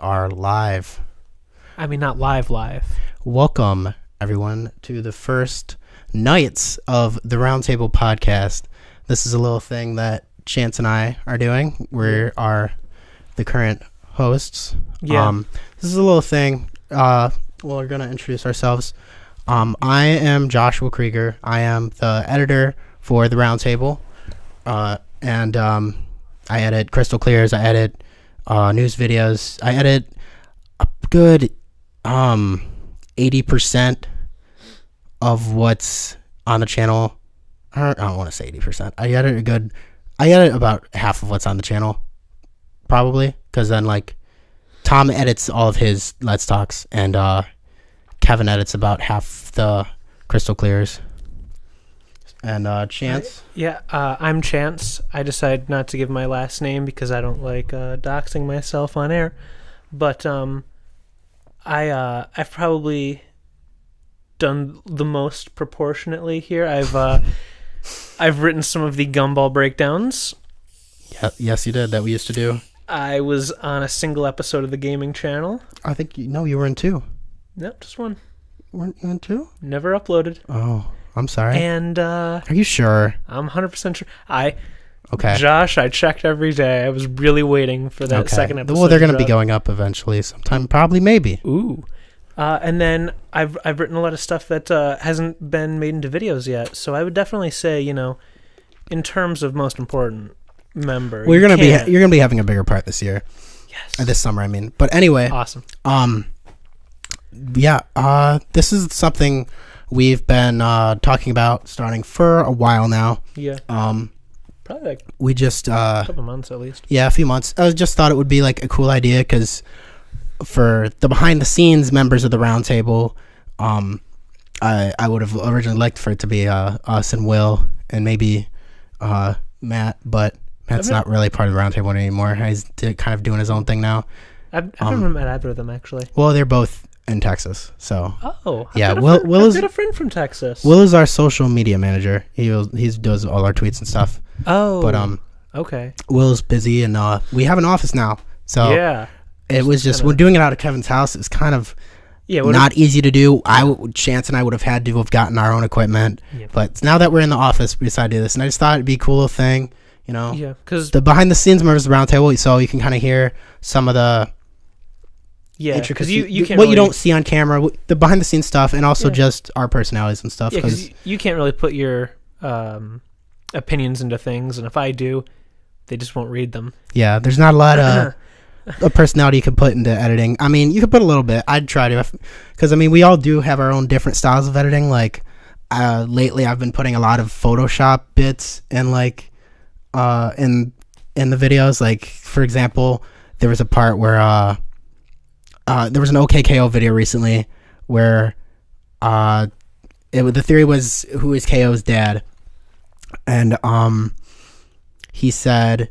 are live. I mean, not live. Welcome, everyone, to the first nights of the Roundtable podcast. This is a little thing that Chantz and I are doing. We are the current hosts. Yeah. This is a little thing. We're going to introduce ourselves. I am Joshua Criger. I am the editor for the Roundtable. And I edit Crystal Clears. I edit news videos. I edit a good 80% of what's on the channel. I don't want to say 80%. I edit about half of what's on the channel, probably, because then like Tom edits all of his Let's Talks, and Kevin edits about half the Crystal Clears. And Chantz? I'm Chantz. I decided not to give my last name because I don't like doxing myself on air. But I've probably done the most proportionately here. I've written some of the Gumball breakdowns. Yeah, yes, you did. That we used to do. I was on a single episode of the gaming channel. I think you were in two. Nope, just one. Weren't you in two? Never uploaded. Oh, I'm sorry. And are you sure? I'm 100% sure. Okay. Josh, I checked every day. I was really waiting for that second episode. Well, they're going to be going up eventually sometime, probably, maybe. Ooh. And then I've written a lot of stuff that hasn't been made into videos yet. So I would definitely say, in terms of most important member, well, you're going to be having a bigger part this year. Yes. This summer, I mean. But anyway. Awesome. This is something we've been talking about starting for a while now. Yeah. Probably like we just a couple months at least. Yeah, a few months. I just thought it would be like a cool idea because for the behind the scenes members of the Roundtable, I would have originally liked for it to be us and Will and maybe Matt, but Matt's not really part of the Roundtable anymore. He's kind of doing his own thing now. I've never met either of them actually. Well, they're both in Texas, so yeah. Will is a friend from Texas. Will is our social media manager. He does all our tweets and stuff. Oh, but okay. Will's busy, and we have an office now, so yeah. It was just when doing it out of Kevin's house. It's kind of not easy to do. Chantz and I would have had to have gotten our own equipment, but now that we're in the office, we decided to do this, and I just thought it'd be a cool little thing, Yeah, because the behind the scenes members of the Roundtable, so you can kind of hear some of the. Yeah, because you can't what you don't see on camera, the behind the scenes stuff, and also just our personalities and stuff. Yeah, because you can't really put your opinions into things, and if I do, they just won't read them. Yeah, there's not a lot of personality you can put into editing. I mean, you could put a little bit. I'd try to, because I mean, we all do have our own different styles of editing. Like lately, I've been putting a lot of Photoshop bits in like in the videos. Like for example, there was a part where there was an OKKO video recently where the theory was who is KO's dad, and he said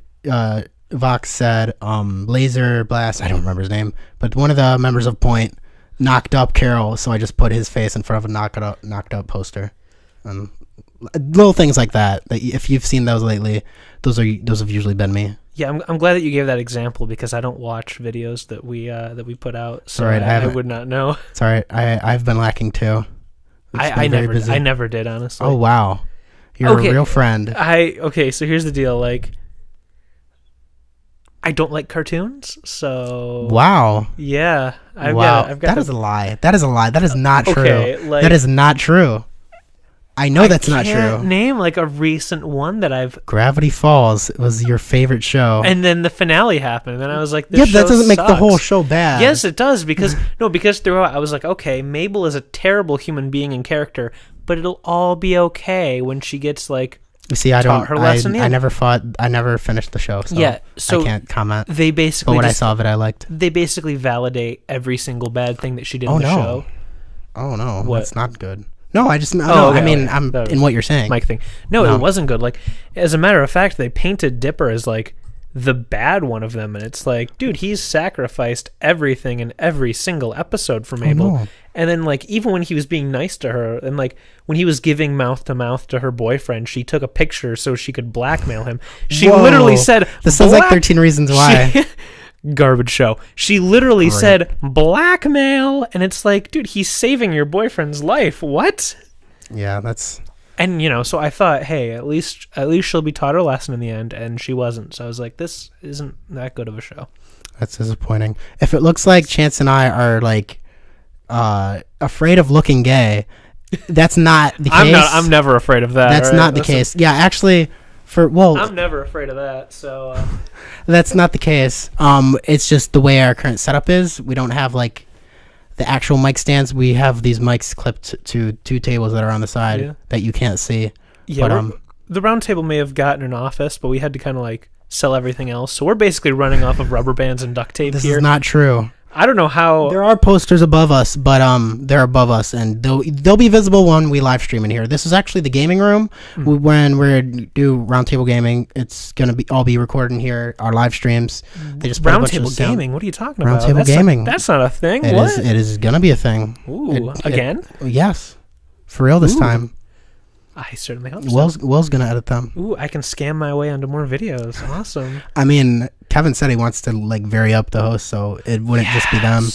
Vox said Laser Blast, I don't remember his name, but one of the members of Point knocked up Carol, so I just put his face in front of a knocked up poster, and little things like that if you've seen those lately, those have usually been me. Yeah, I'm glad that you gave that example because I don't watch videos that we put out, so I would not know. It's all right. I've been lacking too. I never did, honestly. Oh wow, you're a real friend. So here's the deal. Like, I don't like cartoons, so wow. Yeah, I've got that is a lie. That is a lie. That is not true. That is not true. I know that's not true. Name like a recent one that I've. Gravity Falls was your favorite show, and then the finale happened, and then I was like, that doesn't make the whole show bad. Yes, it does because throughout I was like, okay, Mabel is a terrible human being and character, but it'll all be okay when she gets like. See, I never finished the show, so I can't comment. They basically, but when I saw it, I liked. They basically validate every single bad thing that she did in the show. Oh no, what? That's not good. No, I just. I mean, I'm in what you're saying. Mike thing. No, it wasn't good. Like, as a matter of fact, they painted Dipper as like the bad one of them, and it's like, dude, he's sacrificed everything in every single episode for Mabel. Oh, no. And then, like, even when he was being nice to her, and like when he was giving mouth to mouth to her boyfriend, she took a picture so she could blackmail him. She literally said, "This sounds like 13 Reasons Why." garbage show. She literally Great. said blackmail, and it's like, dude, he's saving your boyfriend's life. What? Yeah, that's... And, you know, so I thought, hey, at least she'll be taught her lesson in the end, and she wasn't. So I was like, this isn't that good of a show. That's disappointing. If it looks like Chance and I are, like, afraid of looking gay, that's not the case. I'm never afraid of that. That's right? not the case. Yeah, actually, I'm never afraid of that, so... That's not the case. It's just the way our current setup is. We don't have, like, the actual mic stands. We have these mics clipped to 2 tables that are on the side that you can't see. Yeah, but, the Roundtable may have gotten an office, but we had to kind of, like, sell everything else. So we're basically running off of rubber bands and duct tape this here. Is not true. I don't know how... There are posters above us, but they're above us, and they'll be visible when we live stream in here. This is actually the gaming room. When we do Roundtable Gaming, it's gonna be recorded in here. Our live streams. They just put a bunch of Roundtable Gaming? What are you talking about? Roundtable Gaming. That's not a thing. It What? It is gonna be a thing. Ooh, again? Yes, for real this time. I certainly hope so. Will's gonna edit them. Ooh, I can scam my way onto more videos. Awesome. I mean, Kevin said he wants to like vary up the host, so it wouldn't just be them.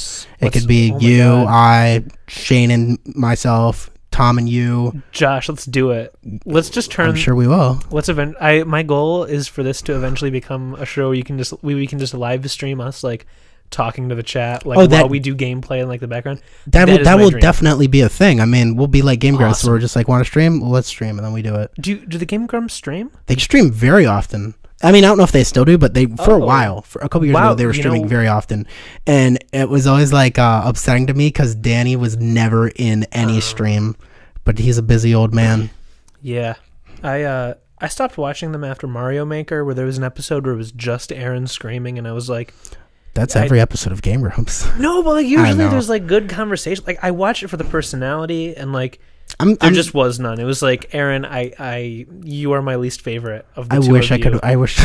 It could be you, I, Shane, and myself, Tom, and you. Josh, let's do it. Let's just turn. I'm sure we will. My goal is for this to eventually become a show where we can just live stream us like talking to the chat while we do gameplay in like the background. That will definitely be a thing. I mean, we'll be like Game Grumps, where we're just like, want to stream? Well, let's stream, and then we do it. Do the Game Grumps stream? They stream very often. I mean, I don't know if they still do, but for a while, for a couple years ago, they were streaming very often, and it was always like upsetting to me because Danny was never in any stream, but he's a busy old man. Yeah, I stopped watching them after Mario Maker, where there was an episode where it was just Aaron screaming, and I was like, that's every episode of Game Grumps. No, but like usually there's like good conversation. Like I watch it for the personality, and like there just was none. It was like, Aaron, you are my least favorite of the two of you. I wish.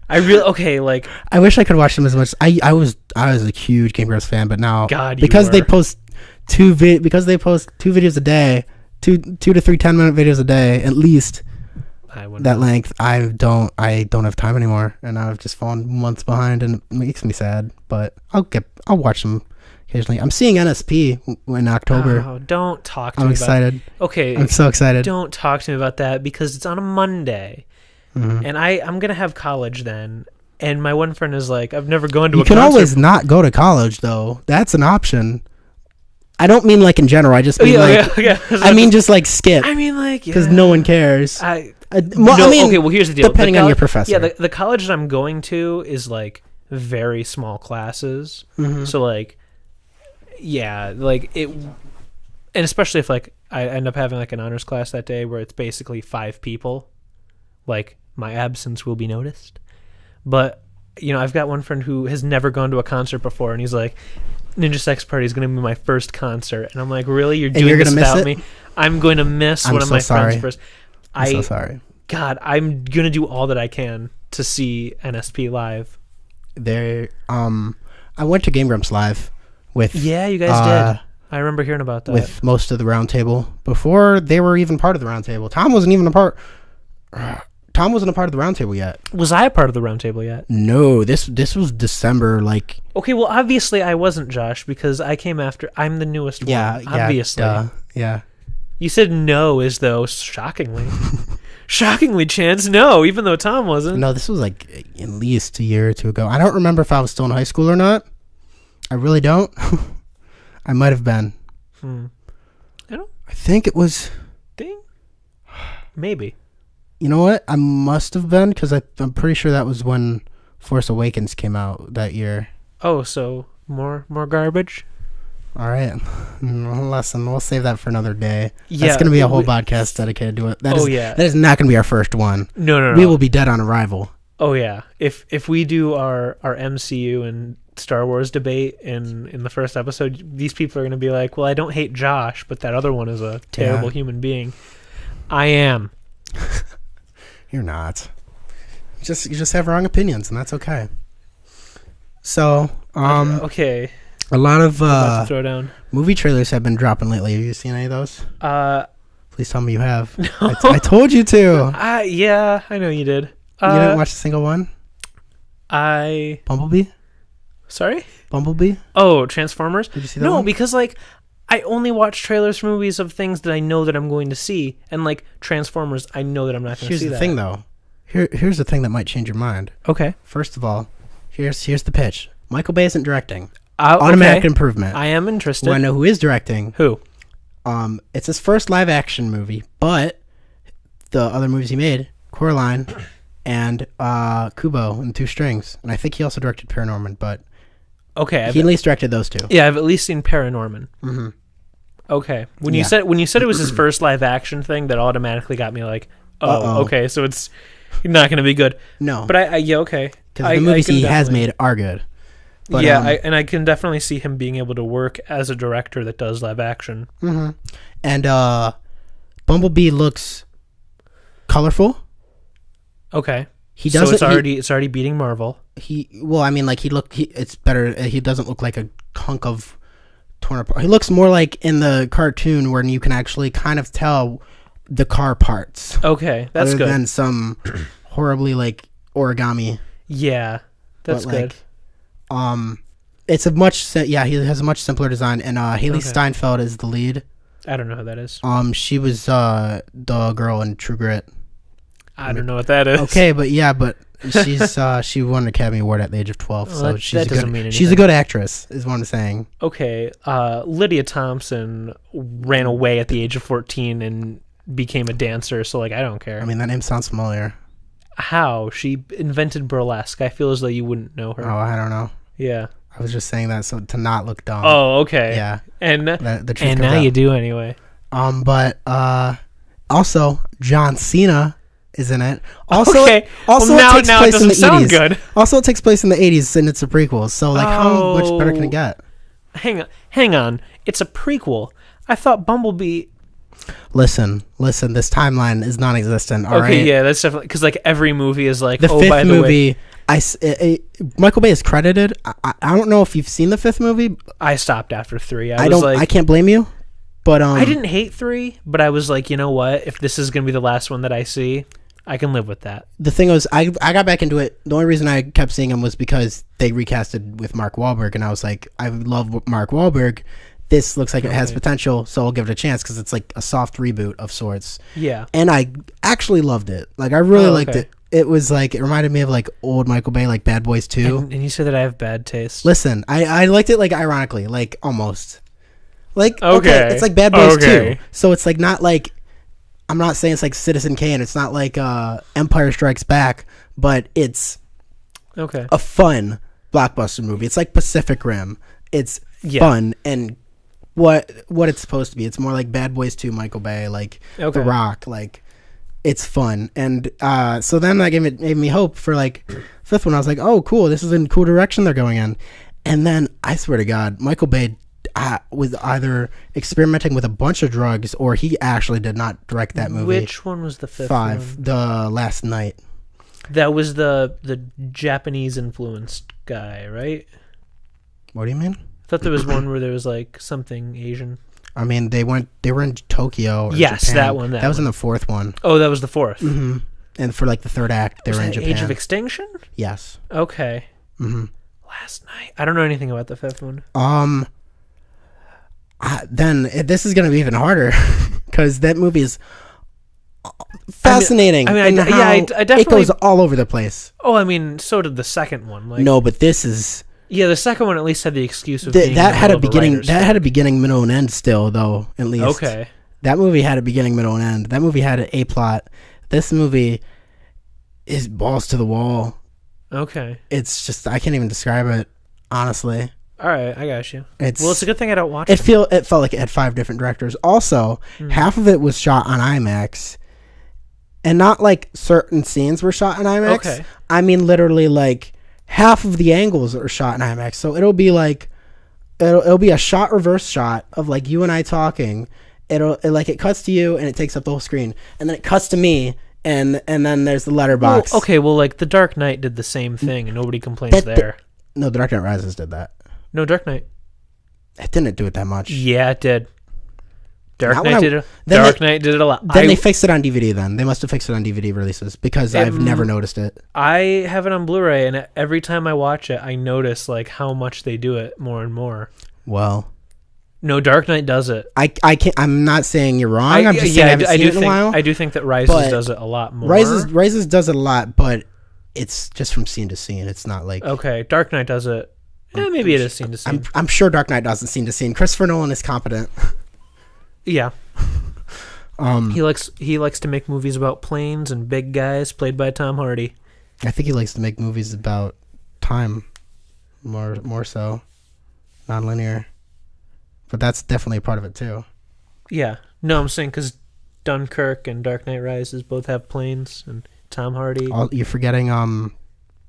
I really like. I wish I could watch them as much. I was a huge Game Grumps fan, but now because they post two videos a day, two to 3 10-minute videos a day at least. That length, I don't have time anymore, and I've just fallen months behind, and it makes me sad. But I'll watch them occasionally. I'm seeing NSP in October. Oh, don't talk to me. I'm excited. Okay, I'm so excited. Don't talk to me about that because it's on a Monday, and I'm gonna have college then. And my one friend is like, I've never gone to a concert. You can always not go to college though. That's an option. I don't mean like in general. I just mean I mean just like skip. I mean like because no one cares. Well, here's the deal. Depending on your professor. Yeah, the college that I'm going to is like very small classes. So like, yeah, like it, and especially if like I end up having like an honors class that day where it's basically 5 people, like my absence will be noticed. But you know, I've got one friend who has never gone to a concert before, and he's like, Ninja Sex Party is going to be my first concert, and I'm like, really? You're doing this without me? I'm going to miss one of my friends' first. I'm so sorry. God, I'm gonna do all that I can to see NSP live. I went to Game Grumps live with. Yeah, you guys did. I remember hearing about that. With most of the Roundtable before they were even part of the Roundtable. Tom wasn't even a part of the Roundtable yet. Was I a part of the Roundtable yet? No, this was December. Like. Okay, well, obviously I wasn't, Josh, because I came after. I'm the newest one. Obviously. Yeah. You said no as though shockingly. Shockingly, Chance, no, even though Tom wasn't. No, this was like at least a year or 2 ago. I don't remember if I was still in high school or not. I really don't. I might have been. I think it was. Maybe. You know what? I must have been because I'm pretty sure that was when Force Awakens came out that year. Oh, so more garbage? All right. Listen, we'll save that for another day. Yeah, that's going to be a whole podcast dedicated to it. That is not going to be our first one. No. We will be dead on arrival. Oh, yeah. If we do our MCU and Star Wars debate in the first episode, these people are going to be like, well, I don't hate Josh, but that other one is a terrible human being. I am. You're not. You just have wrong opinions, and that's okay. So, okay. A lot of throw down. Movie trailers have been dropping lately. Have you seen any of those? Please tell me you have. No. I told you to. Yeah, I know you did. You didn't watch a single one? Bumblebee? Sorry? Bumblebee? Oh, Transformers? Did you see that No, one? because, like, I only watch trailers for movies of things that I know that I'm going to see. And, like, Transformers, I know that I'm not going to see that. Here's the thing, though. Here's the thing that might change your mind. Okay. First of all, here's the pitch. Michael Bay isn't directing. Automatic improvement. I am interested. Well, I know who is directing. Who? It's his first live-action movie, but the other movies he made, Coraline and Kubo and Two Strings. And I think he also directed Paranorman, but Okay. he at least directed those two. Yeah, I've at least seen Paranorman. Mm-hmm. Okay. When you said it was his first live action thing, that automatically got me like, okay, so it's not going to be good. No. But yeah, okay. Because the movies he has made are good. But, yeah, and I can definitely see him being able to work as a director that does live action. Mm-hmm. And Bumblebee looks colorful. Okay. He doesn't. So it's already beating Marvel. It's better. He doesn't look like a hunk of torn apart. He looks more like in the cartoon where you can actually kind of tell the car parts. Okay, that's good. Other than some horribly like origami. Yeah, that's good. It's he has a much simpler design, and Haley Steinfeld is the lead. I don't know who that is. She was the girl in True Grit. I don't know what that is. Okay, but she's she won an Academy Award at the age of 12, so she's a good actress, is what I'm saying. Okay, Lydia Thompson ran away at the age of 14 and became a dancer, so like I don't care. I mean, that name sounds familiar. How? She invented burlesque. I feel as though you wouldn't know her. Oh, I don't know. Yeah. I was just saying that so to not look dumb. Oh, okay. Yeah. And the and now you do anyway. But also John Cena is in it. Also, okay. Also, well, it takes place in the sound 80s. Good. Also, it takes place in the 80s, and it's a prequel. So, like, how much better can it get? Hang on. It's a prequel. I thought Bumblebee. Listen. This timeline is non-existent. All right. Yeah, that's definitely because like every movie is like the fifth by the movie. Way. Michael Bay is credited. I don't know if you've seen the fifth movie. I stopped after 3. I can't blame you. But I didn't hate 3, but I was like, you know what? If this is gonna be the last one that I see, I can live with that. The thing was, I got back into it. The only reason I kept seeing him was because they recasted with Mark Wahlberg, and I was like, I love Mark Wahlberg. This looks like it has potential, so I'll give it a chance because it's like a soft reboot of sorts. Yeah. And I actually loved it. Like, I really liked it. It was like, it reminded me of like old Michael Bay, like Bad Boys 2. And you said that I have bad taste. Listen, I liked it like ironically, like almost. Like, okay, it's like Bad Boys 2. So it's like not like, I'm not saying it's like Citizen Kane. It's not like Empire Strikes Back, but it's a fun blockbuster movie. It's like Pacific Rim. It's fun and what it's supposed to be. It's more like Bad Boys 2, Michael Bay, like The Rock. Like, it's fun. And so then that gave me hope for like fifth one. I was like, oh, cool. This is a cool direction they're going in. And then I swear to God, Michael Bay was either experimenting with a bunch of drugs or he actually did not direct that movie. Which one was the fifth 5, one? The Last Night. That was the Japanese influenced guy, right? What do you mean? I thought there was one where there was like something Asian. I mean, they were in Tokyo or yes, Japan. that one. That was in the fourth one. Oh, that was the fourth. Mm-hmm. And for like the third act, they were in Japan. Age of Extinction? Yes. Okay. Mm-hmm. Last Night. I don't know anything about the fifth one. Then this is going to be even harder because that movie is fascinating. I definitely. It goes all over the place. Oh, I mean, so did the second one. Like, no, but this is. Yeah, the second one at least had the excuse of being that had a beginning. That had a beginning, middle, and end. Still, though, at least. Okay. That movie had a beginning, middle, and end. That movie had a plot. This movie is balls to the wall. Okay. It's just I can't even describe it honestly. All right, I got you. It's a good thing I don't watch it. It felt like it had 5 different directors. Also, half of it was shot on IMAX, and not like certain scenes were shot in IMAX. Okay. I mean, literally, like half of the angles are shot in IMAX. So it'll be like it'll be a shot reverse shot of like you and I talking. It cuts to you and it takes up the whole screen, and then it cuts to me. And then there's the letterbox. Well, like The Dark Knight did the same thing, and nobody complains there. No, The Dark Knight Rises did that. No, Dark Knight. It didn't do it that much. Yeah, it did. Dark Knight did it a lot. Then they fixed it on DVD. Then they must have fixed it on DVD releases because I've never noticed it. I have it on Blu-ray, and every time I watch it, I notice like how much they do it more and more. Well, no, Dark Knight does it. I can't. I'm not saying you're wrong. I'm just saying I haven't seen it in a while. I do think that Rises does it a lot more. Rises does it a lot, but it's just from scene to scene. It's not like okay. Dark Knight does it. Maybe it is scene to scene. I'm sure Dark Knight doesn't scene to scene. Christopher Nolan is competent. Yeah. He likes to make movies about planes and big guys, played by Tom Hardy. I think he likes to make movies about time, more so, non-linear. But that's definitely a part of it too. Yeah. No, I'm saying because Dunkirk and Dark Knight Rises both have planes and Tom Hardy. You're forgetting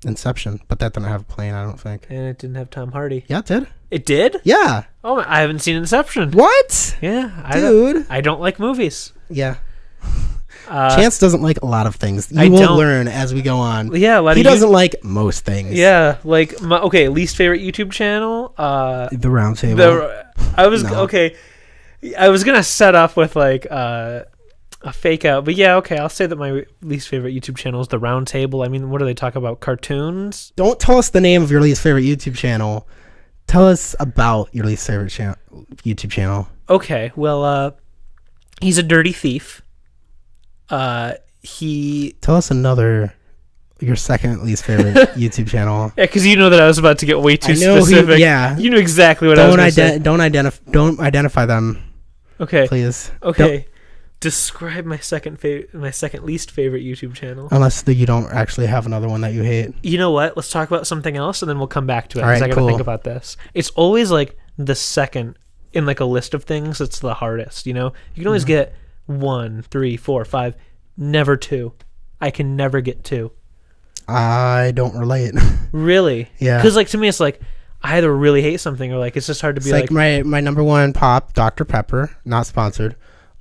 Inception, but that didn't have a plane, I don't think. And it didn't have Tom Hardy. Yeah, it did. It did? Yeah. Oh, I haven't seen Inception. What? Yeah, dude. I don't like movies. Yeah. Chance doesn't like a lot of things. You will learn as we go on. Yeah, he doesn't like most things. Yeah, like least favorite YouTube channel. The Roundtable. I was gonna set up with like a fake out, but yeah, okay. I'll say that my least favorite YouTube channel is the Roundtable. I mean, what do they talk about? Cartoons? Don't tell us the name of your least favorite YouTube channel. Tell us about your least favorite YouTube channel. Okay, well, he's a dirty thief. Tell us your second least favorite YouTube channel. Yeah, because you know that I was about to get way too specific. You knew exactly what I was going to say. Don't identify them. Okay, please. Okay, describe my second least favorite YouTube channel. Unless you don't actually have another one that you hate. You know what? Let's talk about something else, and then we'll come back to it. Because I got to think about this. It's always like the second in like a list of things. It's the hardest. You know, you can always get 1, 3, 4, 5, never 2. I can never get 2. I don't relate. Really? Yeah. Because like to me, it's like I either really hate something or like it's just hard to be like my number one pop, Dr. Pepper, not sponsored.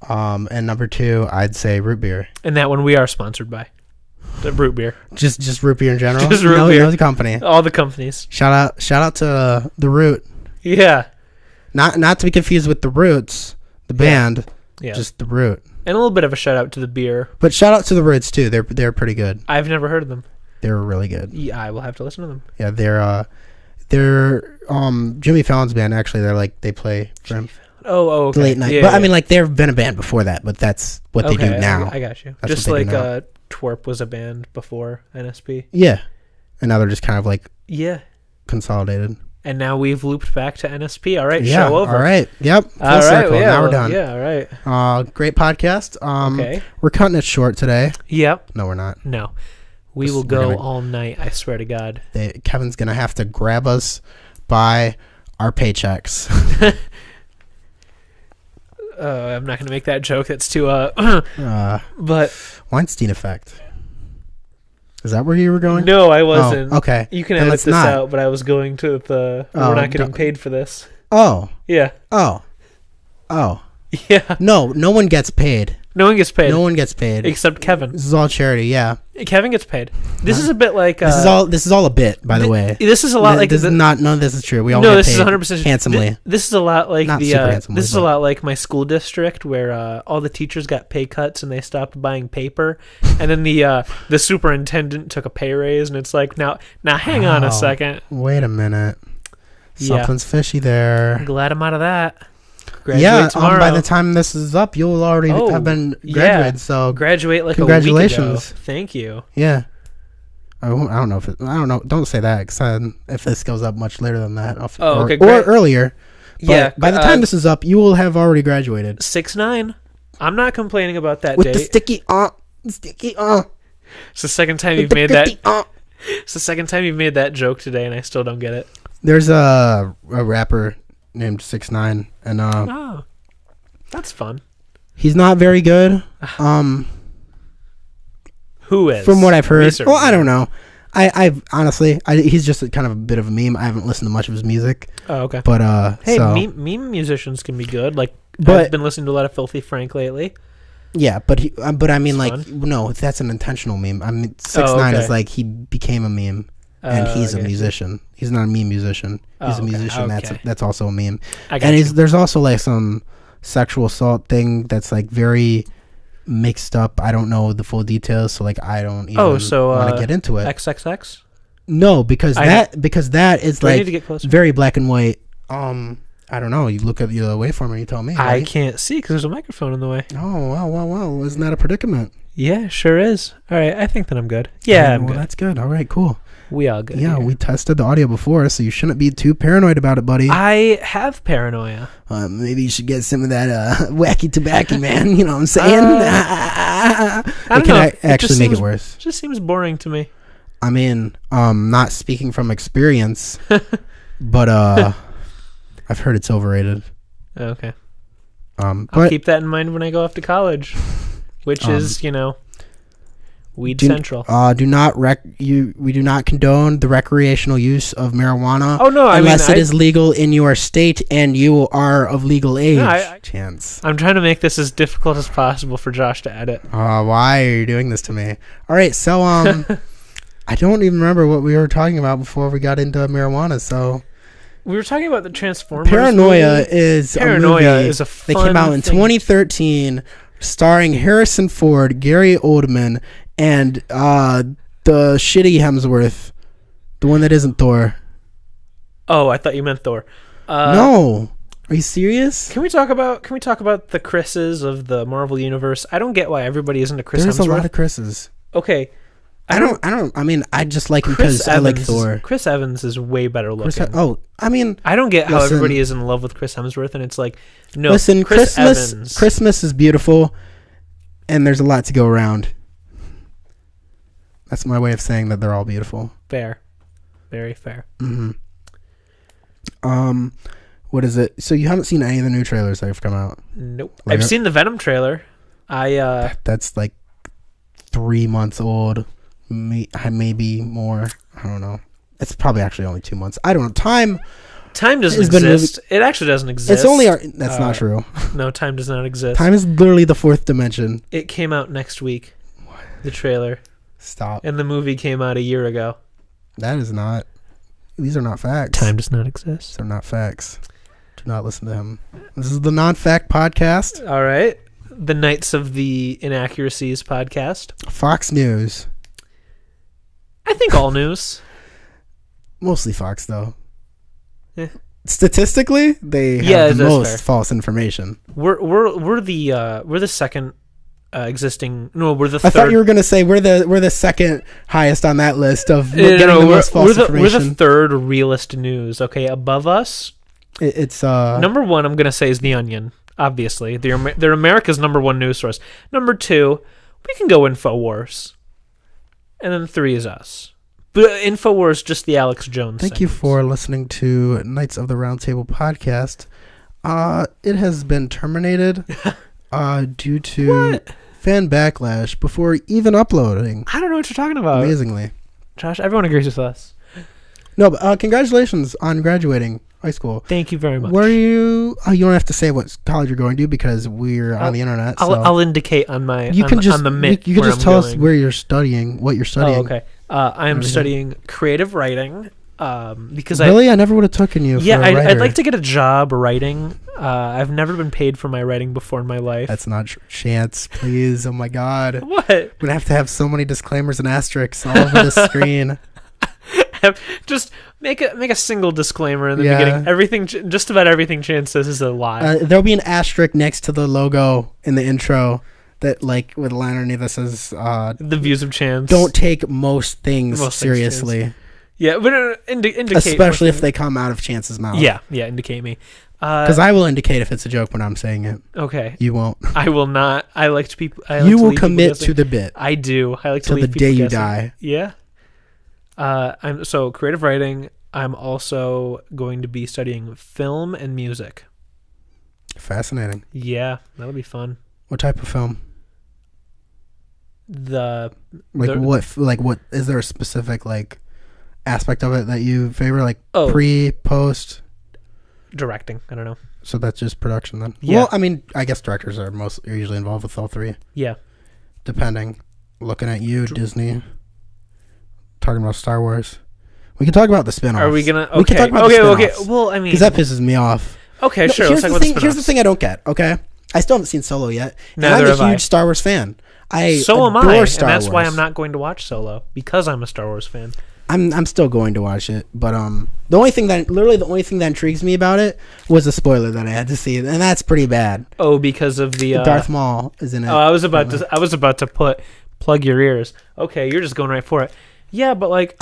And number 2, I'd say root beer. And that one we are sponsored by. The root beer. Just root beer in general. Just root beer. No, the company. All the companies. Shout out to the Root. Yeah. Not to be confused with the Roots, the band. Yeah. Just the Root. And a little bit of a shout out to the beer. But shout out to the Roots too. They're pretty good. I've never heard of them. They're really good. Yeah, I will have to listen to them. Yeah, they're Jimmy Fallon's band actually. They play for him. Oh, okay. Late night. I mean, like they've been a band before that, but that's what they do now. I got you. That's just like Twerp was a band before NSP. Yeah, and now they're just kind of like consolidated. And now we've looped back to NSP. All right, show over. All right, yep. Full circle. Now we're done. Yeah, all right. Great podcast. Okay. We're cutting it short today. Yep. No, we're not. No. We will go all night, I swear to God. Kevin's going to have to grab us by our paychecks. I'm not going to make that joke. That's too, but... Weinstein effect. Is that where you were going? No, I wasn't. Oh, okay. You can edit this out, but I was going to we're not getting paid for this. Oh. Yeah. Oh. Yeah. No one gets paid. No one gets paid. No one gets paid. Except Kevin. This is all charity, yeah. Kevin gets paid. This is a bit like... This is all a bit, by the way. This is a lot like... None of this is true. We all get paid 100% handsomely. This is a lot like not super handsomely, this is a lot like my school district where all the teachers got pay cuts and they stopped buying paper. And then the superintendent took a pay raise and it's like, now hang on a second. Wait a minute. Something's fishy there. I'm glad I'm out of that. Graduate by the time this is up, you'll already have been graduated. So graduate like congratulations. A week ago. Thank you. Yeah. I don't know I don't know. Don't say that because if this goes up much later than that, okay, or earlier. But yeah. By the time this is up, you will have already graduated. 6'9". I'm not complaining about that with date. The sticky It's the second time you've made that. It's the second time you've made that joke today, and I still don't get it. There's a rapper named 6ix9ine, and that's fun. He's not very good. Who is? From what I've heard. Well, I don't know. I've honestly, he's just kind of a bit of a meme. I haven't listened to much of his music. Oh, okay. But hey, meme musicians can be good. Like, I've been listening to a lot of Filthy Frank lately. Yeah, but I mean, like, no, that's an intentional meme. I mean, 6ix9ine is like he became a meme, and he's a musician. He's not a meme musician. He's a musician. That's also a meme. And there's also like some sexual assault thing that's like very mixed up. I don't know the full details, so like I don't even want to get into it. XXX? No, because that is like very black and white. I don't know. You look at the waveform and you tell me. I right? can't see because there's a microphone in the way. Oh, well. Isn't that a predicament? Yeah, sure is. All right, I think that I'm good. Yeah, I'm good. That's good. All right, cool. We all good. Yeah, here. we tested the audio before, so you shouldn't be too paranoid about it, buddy. I have paranoia. Maybe you should get some of that wacky tobacco, man. You know what I'm saying? I don't know. Actually make it worse. It just seems boring to me. I mean, not speaking from experience, but I've heard it's overrated. Okay. I'll keep that in mind when I go off to college, which is, weed central. We do not condone the recreational use of marijuana. Oh no, unless it is legal in your state and you are of legal age. No, Chance. I'm trying to make this as difficult as possible for Josh to edit. Why are you doing this to me? All right, so I don't even remember what we were talking about before we got into marijuana. So we were talking about the Transformers. Paranoia is a movie a fun that came out in 2013, starring Harrison Ford, Gary Oldman, and the shitty Hemsworth, the one that isn't Thor. Oh, I thought you meant Thor. No, are you serious? Can we talk about the Chris's of the Marvel universe? I don't get why everybody isn't a Chris There's Hemsworth. a lot of Chris's. Okay. I mean, I just like him because I like Thor. Chris Evans is way better looking. I don't get how everybody is in love with Chris Hemsworth, and it's like, no. Listen, Chris Evans. Christmas is beautiful, and there's a lot to go around. That's my way of saying that they're all beautiful. Fair, very fair. Mm-hmm. What is it? So you haven't seen any of the new trailers that have come out? Nope. I've seen the Venom trailer. That's like 3 months old. Maybe more. I don't know. It's probably actually only 2 months. I don't know. Time doesn't exist. It actually doesn't exist. It's only that's not true. No, time does not exist. Time is literally the fourth dimension. It came out next week. What? The trailer. Stop. And the movie came out a year ago. That is not. These are not facts. Time does not exist. These are not facts. Do not listen to him. This is the non-fact podcast. All right. The Knights of the Inaccuracies podcast. Fox News. I think all news. Mostly Fox, though. Yeah. Statistically, they have the most false information. We're the second existing. No, we're the third. I thought you were gonna say we're the second highest on that list of getting the most false information. We're the third realist news. Okay, above us, it's number one. I'm gonna say is The Onion. Obviously, they're America's number one news source. Number two, we can go InfoWars. And then 3 is us. But InfoWars, just the Alex Jones. Thank you for listening to Knights of the Roundtable podcast. It has been terminated due to fan backlash before even uploading. I don't know what you're talking about. Amazingly. Josh, everyone agrees with us. No, but congratulations on graduating high school. Thank you very much. Were you... you don't have to say what college you're going to because we're on the internet. I'll indicate on my... You can just tell us where you're studying, what you're studying. Oh, okay. I'm studying creative writing because I never would have taken you. Yeah, I'd like to get a job writing. I've never been paid for my writing before in my life. That's not Chance, please. Oh my God. What? We're gonna have to have so many disclaimers and asterisks all over the screen. Just make a single disclaimer in the beginning. Everything, just about everything Chance says is a lie. There'll be an asterisk next to the logo in the intro that, like, with a line underneath that says, "The views of Chance." Don't take most things seriously. Yeah, but indicate, especially if they come out of Chance's mouth. Yeah, indicate me. Because I will indicate if it's a joke when I'm saying it. Okay. You won't. I will not. I like to people. You will commit to the bit. I do. I like to leave till the day you die. Yeah. I'm creative writing. I'm also going to be studying film and music. Fascinating. Yeah, that'll be fun. What type of film? What is there a specific aspect of it that you favor, pre, post? Directing. I don't know. So that's just production then. Yeah. Well, I mean, I guess directors are usually involved with all three. Yeah. Depending. Looking at you, Disney. Talking about Star Wars. We can talk about the spin-offs. Are we gonna? Okay. We can talk about the spin-offs. Well, I mean, because that pisses me off. Okay, sure. Here's let's the thing. Here's the thing I don't get. Okay, I still haven't seen Solo yet. And I'm a huge Star Wars fan. So am I, and that's why I'm not going to watch Solo, because I'm a Star Wars fan. I'm still going to watch it, but the only thing that intrigues me about it was a spoiler that I had to see, and that's pretty bad. Oh, because of the Darth Maul is in it. Oh, I was about to plug your ears. Okay, you're just going right for it. Yeah, but like,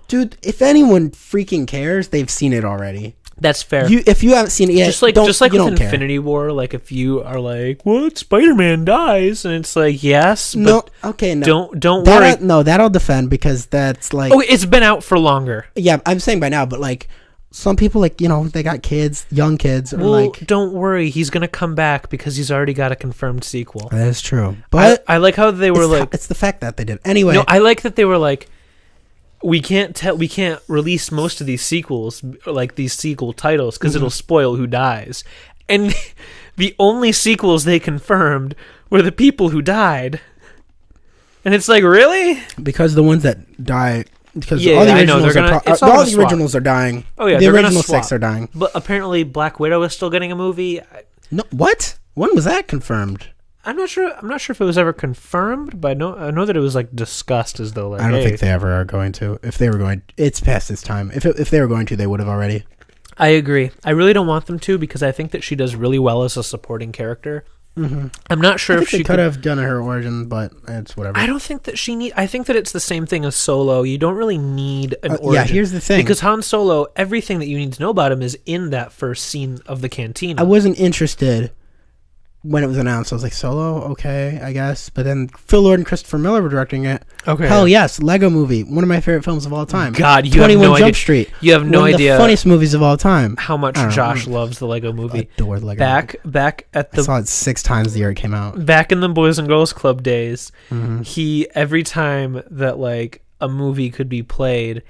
dude, if anyone freaking cares, they've seen it already. That's fair. If you haven't seen it yet, just like with Infinity War, like if you are like, "What? Spider-Man dies," and it's like, yes, but no, okay, no, don't worry. That I'll defend, because that's like, oh, it's been out for longer. Yeah, I'm saying by now, but like some people, like, they got kids, young kids, or like, don't worry, he's gonna come back because he's already got a confirmed sequel. That is true, but I like how they were it's the fact that they did anyway. No, I like that they were like, we can't release most of these sequels, like these sequel titles, because it'll spoil who dies. And the only sequels they confirmed were the people who died. And it's like, really? Because the ones that die, because all the originals are dying. Oh yeah, the original 6 are dying. But apparently Black Widow is still getting a movie. No, what? When was that confirmed? I'm not sure if it was ever confirmed, but I know that it was like discussed as though like, I don't think they ever are going to. If they were going, it's past its time. If they were going to, they would have already. I agree. I really don't want them to, because I think that she does really well as a supporting character. Mm-hmm. I'm not sure if she could have done her origin, but it's whatever. I don't think that I think that it's the same thing as Solo. You don't really need an origin. Yeah, here's the thing. Because Han Solo, everything that you need to know about him is in that first scene of the cantina. I wasn't interested when it was announced. I was like, Solo, okay, I guess. But then Phil Lord and Christopher Miller were directing it. Okay. Hell yes, Lego Movie, one of my favorite films of all time. God, you have no idea. Jump Street. You have no idea. One of the funniest movies of all time. How much Josh loves the Lego Movie. I adore the Lego Movie. Back at the... I saw it 6 times the year it came out. Back in the Boys and Girls Club days, every time that like a movie could be played,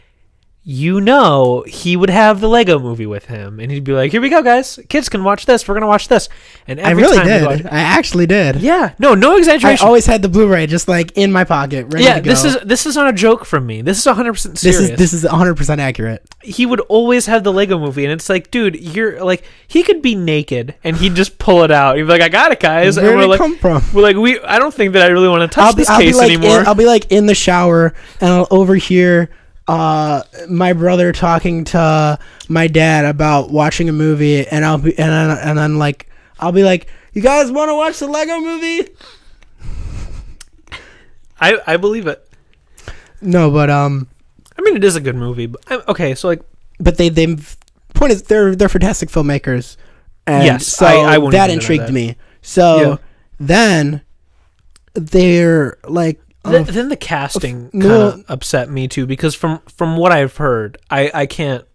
he would have the Lego Movie with him, and he'd be like, "Here we go, guys! Kids can watch this. We're gonna watch this." And every time did. I actually did. Yeah, no exaggeration. I always had the Blu-ray just like in my pocket, ready to go. This is not a joke from me. This is 100% serious. This is 100% accurate. He would always have the Lego Movie, and it's like, dude, you're like, he could be naked, and he'd just pull it out. He'd be like, "I got it, guys." Where did it come from? We're like, I don't think that I really want to touch this case anymore. I'll be like in the shower, and I'll overhear my brother talking to my dad about watching a movie, and I'll be like, "You guys want to watch the Lego Movie?" I believe it. No, but I mean, it is a good movie. But okay, so like, but they point is they're fantastic filmmakers, and yes, so I that intrigued me. So then they're like. Then the casting kind of upset me too, because from what I've heard, I can't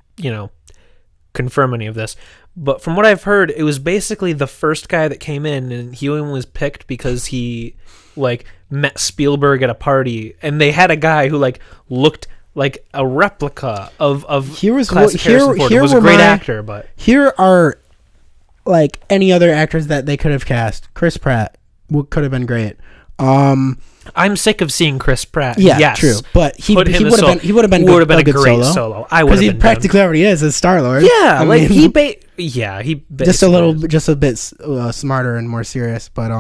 confirm any of this, but from what I've heard, it was basically the first guy that came in, and he only was picked because he like met Spielberg at a party, and they had a guy who like looked like a replica of classic Harrison Ford. He was a great actor, but here are like any other actors that they could have cast. Chris Pratt could have been great. I'm sick of seeing Chris Pratt. Yeah, yes, true. But he would have been a great solo. Because he practically already is as Star-Lord. Yeah, he just a bit smarter and more serious. But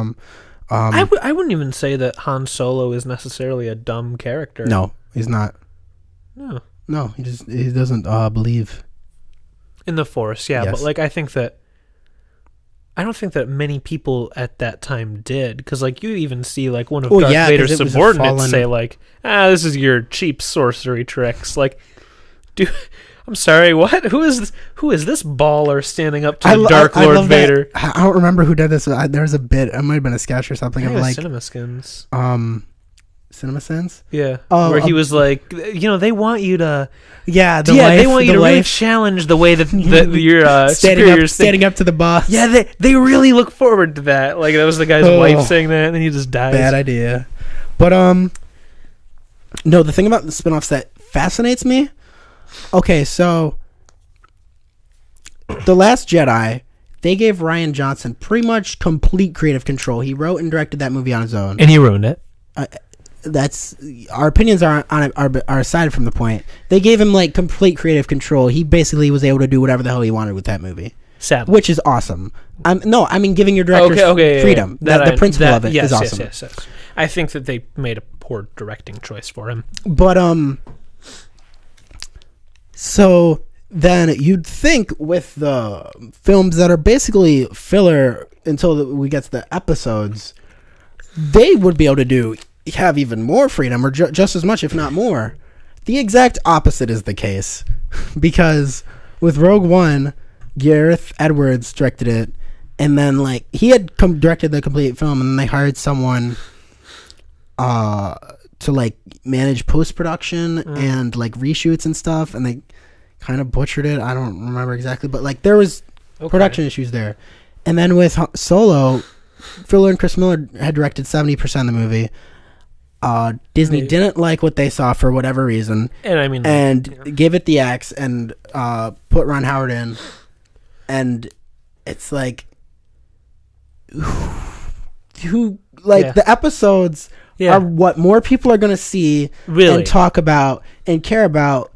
I wouldn't even say that Han Solo is necessarily a dumb character. No, he's not. No, he doesn't believe in the Force. Yeah, yes. But like I don't think that many people at that time did, because like you even see like one of Darth Vader's subordinates say like, "This is your cheap sorcery tricks." Like, dude, I'm sorry, what? Who is this baller standing up to the Dark Lord Vader? I don't remember who did this. There was a bit. It might have been a sketch or something. Of like CinemaSins. CinemaSins? Yeah. Where he was like, they want you to... they want you to really challenge the way that your superiors standing up to the boss. Yeah, they really look forward to that. Like, that was the guy's wife saying that, and then he just dies. Bad idea. But, no, the thing about the spinoffs that fascinates me... Okay, so... The Last Jedi... They gave Rian Johnson pretty much complete creative control. He wrote and directed that movie on his own. And he ruined it. That's our opinions are aside from the point. They gave him like complete creative control. He basically was able to do whatever the hell he wanted with that movie. Sadly. which is awesome. I mean giving your directors freedom. The principle of it is awesome. Yes. I think that they made a poor directing choice for him. But so then you'd think with the films that are basically filler until we get to the episodes, they would be able to have even more freedom, or just as much, if not more. The exact opposite is the case, because with Rogue One, Gareth Edwards directed it, and then like he had directed the complete film, and then they hired someone to like manage post-production and like reshoots and stuff, and they kind of butchered it. I don't remember exactly, but like there was production issues there. And then with Solo, Phil and Chris Miller had directed 70% of the movie. Disney didn't like what they saw for whatever reason, and gave it the X and put Ron Howard in, and it's like the episodes are what more people are going to see and talk about and care about.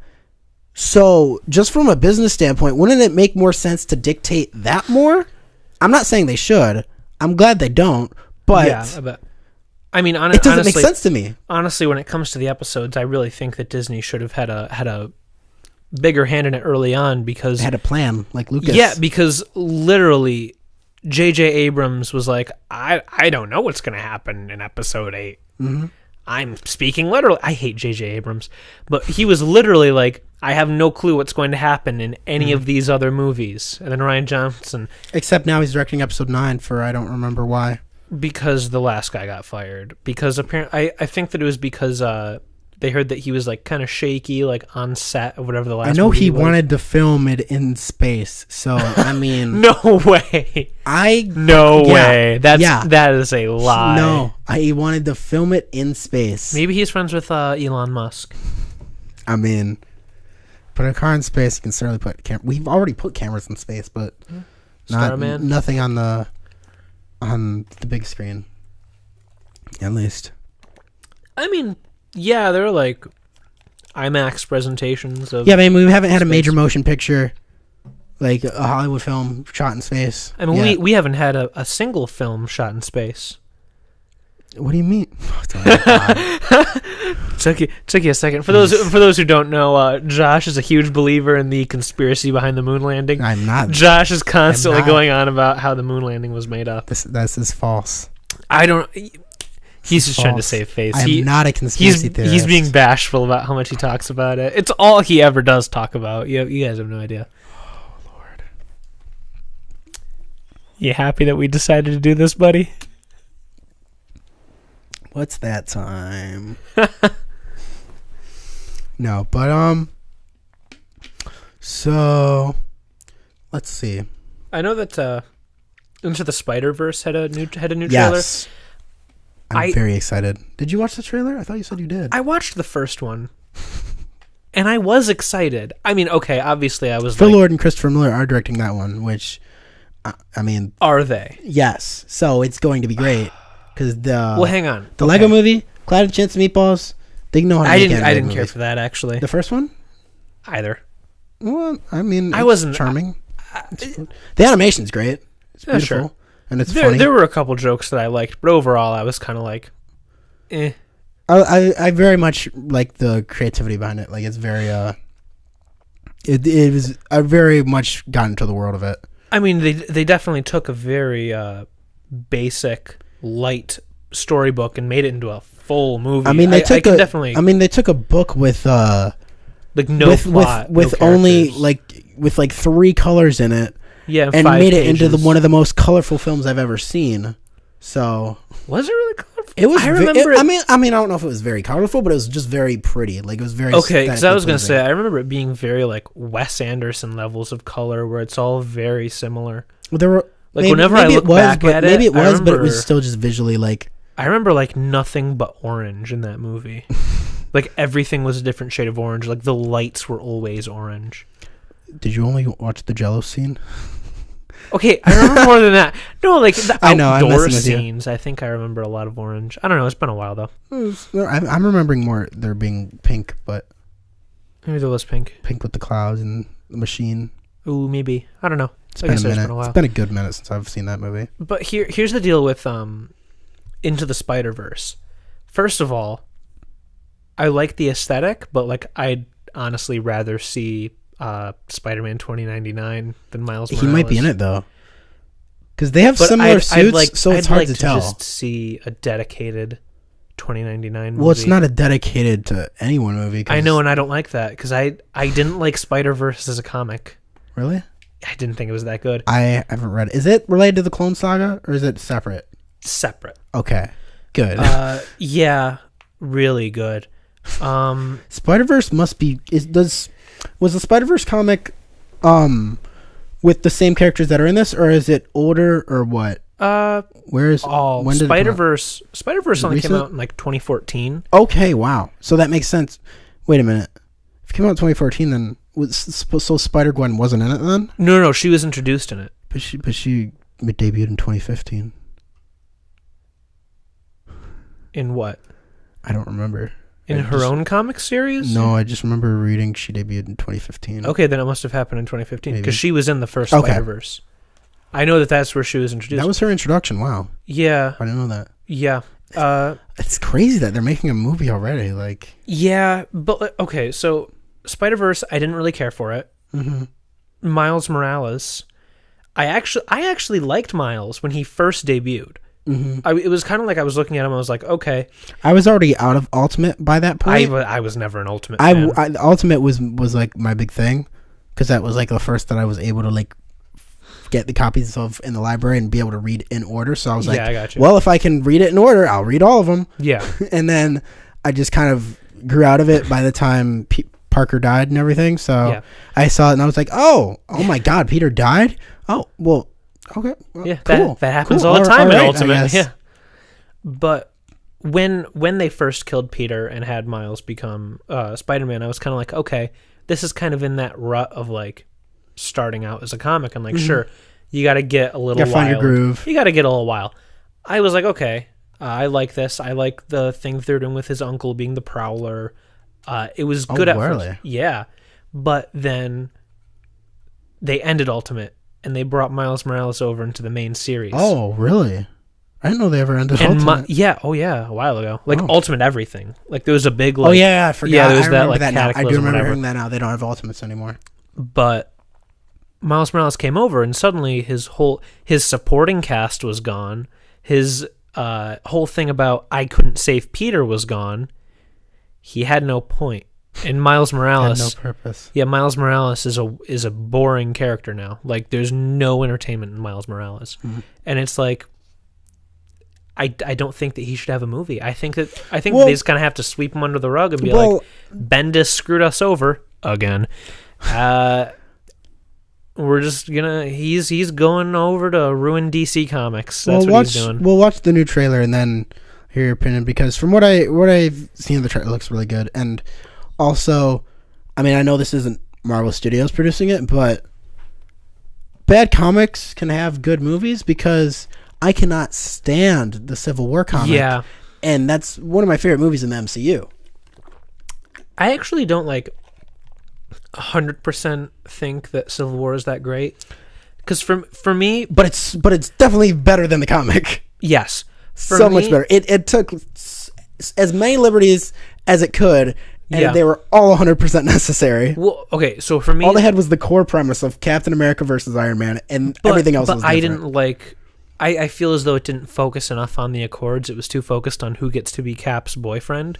So just from a business standpoint, wouldn't it make more sense to dictate that more? I'm not saying they should. I'm glad they don't, but I mean, it doesn't make sense to me. Honestly, when it comes to the episodes, I really think that Disney should have had a bigger hand in it early on, because they had a plan, like Lucas. Yeah, because literally, J.J. Abrams was like, I don't know what's going to happen in episode 8. Mm-hmm. I'm speaking literally. I hate J.J. Abrams, but he was literally like, I have no clue what's going to happen in any of these other movies. And then Rian Johnson, except now he's directing episode 9 for I don't remember why. Because the last guy got fired. Because apparently, I think that it was because they heard that he was like kind of shaky, like on set or whatever the last. I know movie he was. wanted to film it in space, so I mean, no way. Way. That is a lie. No, he wanted to film it in space. Maybe he's friends with Elon Musk. I mean, put a car in space. You can certainly put we've already put cameras in space, but nothing on the big screen, at least. I mean, yeah, there are like IMAX presentations of. Yeah, I mean, we haven't had a major motion picture, like a Hollywood film shot in space. I mean, we haven't had a single film shot in space. What do you mean? Took you a second. For those who don't know, Josh is a huge believer in the conspiracy behind the moon landing. I'm not. Josh is constantly going on about how the moon landing was made up. This is false. I don't. He's just trying to save face. I'm not a conspiracy theorist. He's being bashful about how much he talks about it. It's all he ever does talk about. You guys have no idea. Oh Lord. You happy that we decided to do this, buddy? What's that time? No, but so let's see. I know that Into the Spider-Verse had a new trailer. Yes. I'm very excited. Did you watch the trailer? I thought you said you did. I watched the first one. And I was excited. I mean, okay, obviously I was Phil Lord and Christopher Miller are directing that one, which I mean, are they? Yes. So it's going to be great. Well, hang on. The Lego movie, Cloud and Chance Meatballs, they know how to make I didn't care for that, actually. The first one? Either. Well, I mean, I wasn't charming. The animation's great. It's beautiful. Sure. And it's funny. There were a couple jokes that I liked, but overall I was kind of like, eh. I very much like the creativity behind it. Like, it's very, it was, I very much got into the world of it. I mean, they definitely took a very basic, light storybook and made it into a full movie. I mean, they took a book with like no plot, with no only with 3 colors in it. Yeah, and made it into one of the most colorful films I've ever seen. So was it really colorful? It was. I mean, I don't know if it was very colorful, but it was just very pretty. Like, it was very okay. Because I was gonna say, I remember it being very like Wes Anderson levels of color, where it's all very similar. Well, there were whenever I look back at it, maybe it was, but it was still just visually like. I remember like nothing but orange in that movie. Like everything was a different shade of orange. Like the lights were always orange. Did you only watch the Jello scene? Okay, I remember more than that. No, like the outdoor scenes. I think I remember a lot of orange. I don't know. It's been a while though. I'm remembering more there being pink, but maybe there was pink. Pink with the clouds and the machine. Ooh, maybe. I don't know. It's been a minute. It's been a good minute since I've seen that movie. But here's the deal with Into the Spider-Verse. First of all, I like the aesthetic, but like I'd honestly rather see Spider-Man 2099 than Miles Morales. He might be in it though, because they have similar suits, so it's hard to tell. Just see a dedicated 2099 movie. Well, it's not a dedicated to anyone movie. I know, and I don't like that because I didn't like Spider-Verse as a comic. Really? I didn't think it was that good. I haven't read it. Is it related to the Clone Saga, or is it separate? Separate. Okay, good. Yeah, really good. Spider-Verse must be... Was the Spider-Verse comic with the same characters that are in this, or is it older, or what? Where is... when did Spider-Verse... Spider-Verse only came out in like 2014. Okay, wow. So that makes sense. Wait a minute. If it came out in 2014, then... So Spider-Gwen wasn't in it then? No, she was introduced in it. But she debuted in 2015. In what? I don't remember. In her own comic series? No, I just remember reading she debuted in 2015. Okay, then it must have happened in 2015 because she was in the first Spider-Verse. I know that's where she was introduced. That was her introduction. Wow. Yeah. I didn't know that. Yeah. It's crazy that they're making a movie already. Like. Yeah, but okay, so Spider-Verse, I didn't really care for it. Mm-hmm. Miles Morales, I actually liked Miles when he first debuted. Mm-hmm. It was kind of like I was looking at him. I was like, okay. I was already out of Ultimate by that point. I was never an Ultimate fan. Ultimate was like my big thing because that was like the first that I was able to like get the copies of in the library and be able to read in order. So I was like, I got you. Well, if I can read it in order, I'll read all of them. Yeah. And then I just kind of grew out of it by the time Parker died and everything. So I saw it and I was like, oh my God, Peter died? Oh, well. Okay. Well, yeah, cool. that happens all the time in Ultimate. Yeah. But when they first killed Peter and had Miles become Spider-Man, I was kind of like, okay, this is kind of in that rut of like starting out as a comic. I'm like, sure, you got to get a little while. Find your groove. You got to get a little while. I was like, okay, I like this. I like the thing they're doing with his uncle being the Prowler. It was good at first. Yeah. But then they ended Ultimate. And they brought Miles Morales over into the main series. Oh, really? I didn't know they ever ended Ultimate. A while ago. Like Ultimate everything. Like there was a big. Like, oh yeah, I forgot. Yeah, there was I that like that cataclysm. I do remember hearing that now. They don't have Ultimates anymore. But Miles Morales came over, and suddenly his supporting cast was gone. His whole thing about I couldn't save Peter was gone. He had no point. And Miles Morales had no purpose. Yeah, Miles Morales is a boring character now. Like there's no entertainment in Miles Morales. Mm-hmm. And it's like I don't think that he should have a movie. I think they just kind of have to sweep him under the rug and be like, Bendis screwed us over again. We're just gonna he's going over to ruin DC Comics. That's what he's doing. We'll watch the new trailer and then hear your opinion, because from what I've seen of the trailer, it looks really good. And also, I mean, I know this isn't Marvel Studios producing it, but bad comics can have good movies, because I cannot stand the Civil War comic. Yeah. And that's one of my favorite movies in the MCU. I actually don't 100% think that Civil War is that great. Because for me... But it's definitely better than the comic. Yes. Much better. It took as many liberties as it could, and they were all 100% necessary. Well, okay, so for me... All they had was the core premise of Captain America versus Iron Man, and everything else was different. I didn't I feel as though it didn't focus enough on the Accords. It was too focused on who gets to be Cap's boyfriend.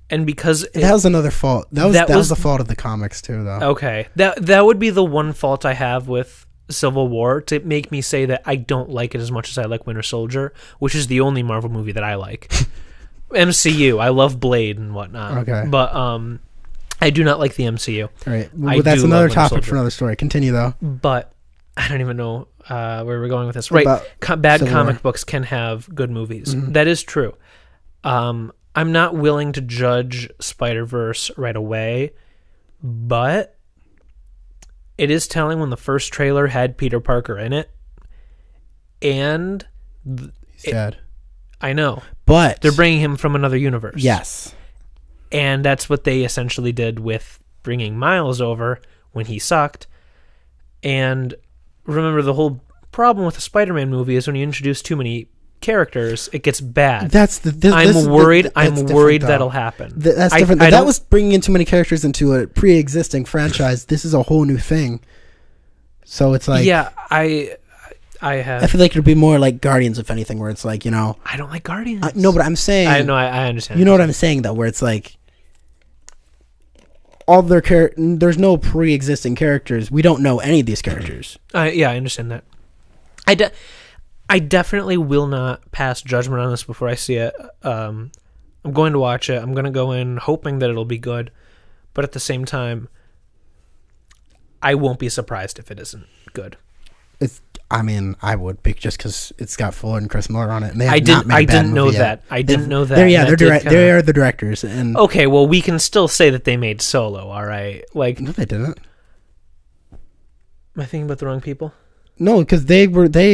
And because... that was another fault. That was the fault of the comics, too, though. Okay. That would be the one fault I have with Civil War, to make me say that I don't like it as much as I like Winter Soldier, which is the only Marvel movie that I like. MCU, I love Blade and whatnot. Okay. But I do not like the MCU. All right. Well, that's another topic for another story. Continue, though. But I don't even know where we're going with this. Right. Bad comic books can have good movies. Mm-hmm. That is true. I'm not willing to judge Spider-Verse right away, but it is telling when the first trailer had Peter Parker in it, and he's dead. I know, but they're bringing him from another universe. Yes, and that's what they essentially did with bringing Miles over when he sucked, and remember the whole problem with a Spider-Man movie is when you introduce too many characters, it gets bad. I'm worried that'll happen. That's different. That was bringing in too many characters into a pre-existing franchise. This is a whole new thing. So it's like, yeah, I feel like it'd be more like Guardians, if anything, where it's like, I don't like Guardians. No, but I'm saying, I know, I understand. You know what I'm saying though, where it's like all their there's no pre-existing characters. We don't know any of these characters. Yeah, I understand that. I definitely will not pass judgment on this before I see it. I'm going to watch it. I'm going to go in hoping that it'll be good, but at the same time, I won't be surprised if it isn't good. I would pick just because it's got Fuller and Chris Miller on it. And I didn't know that. I didn't know that. They are the directors. And okay, well, we can still say that they made Solo. All right, like no, they didn't. Am I thinking about the wrong people? No, because they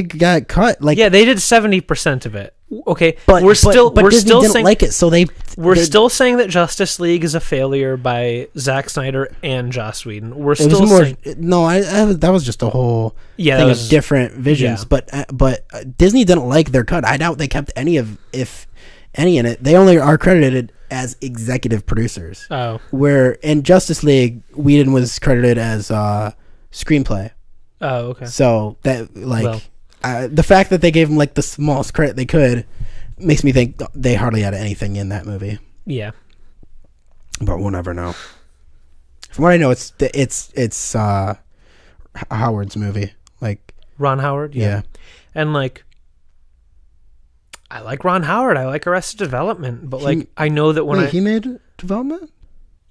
got cut. Like, yeah, they did 70% of it. Okay, but we're still Disney didn't saying like it, so we're still saying that Justice League is a failure by Zack Snyder and Joss Whedon. We're still saying that was just a whole thing of different visions. Yeah. But Disney didn't like their cut. I doubt they kept any in it. They only are credited as executive producers. Oh, where in Justice League, Whedon was credited as screenplay. Oh, okay. So that the fact that they gave him like the smallest credit they could makes me think they hardly had anything in that movie. Yeah, but we'll never know. From what I know, it's Howard's movie, like Ron Howard. Yeah, and like I like Ron Howard. I like Arrested Development, but I know that he made Development.